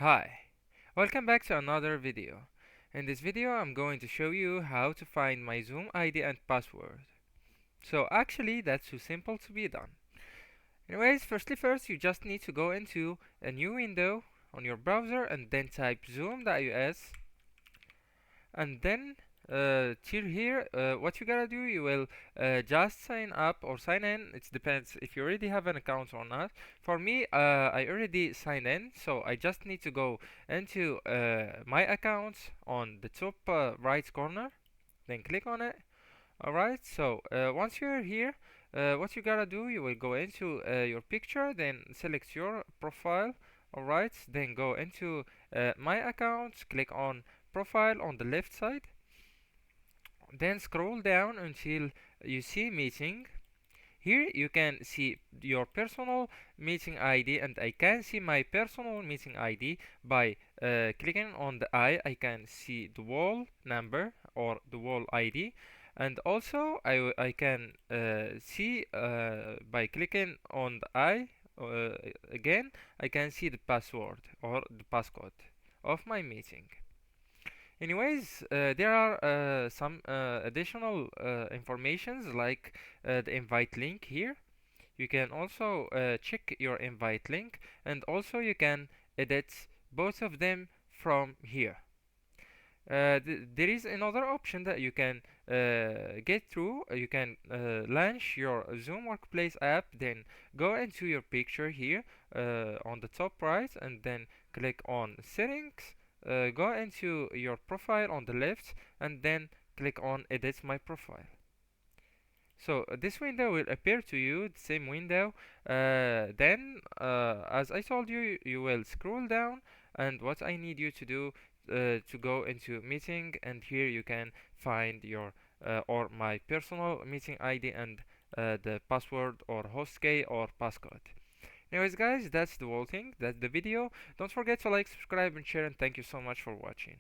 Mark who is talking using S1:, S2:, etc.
S1: Hi, welcome back to another video. In this video I'm going to show you how to find my Zoom ID and password. So actually that's too simple to be done. Anyways, first you just need to go into a new window on your browser and then type zoom.us and then till here what you gotta do, you will just sign up or sign in. It depends if you already have an account or not. For me, I already signed in, so I just need to go into my account on the top right corner, then click on it. Alright, so once you're here, what you gotta do, you will go into your picture, then select your profile. Alright, then go into my account, click on profile on the left side, then scroll down until you see meeting. Here you can see your personal meeting ID, and I can see my personal meeting ID by clicking on the eye. I can see the wall number or the wall ID, and also I can see by clicking on the eye again, I can see the password or the passcode of my meeting. Anyways, there are some additional informations like the invite link here. You can also check your invite link, and also you can edit both of them from here. There is another option that you can get through. You can launch your Zoom Workplace app, then go into your picture here on the top right, and then click on settings. Go into your profile on the left, and then click on edit my profile. So this window will appear to you, the same window. Then, as I told you, you will scroll down, and what I need you to do to go into meeting, and here you can find your or my personal meeting ID and the password or host key or passcode. Anyways, guys, that's the whole thing. That's the video. Don't forget to like, subscribe, and share, and thank you so much for watching.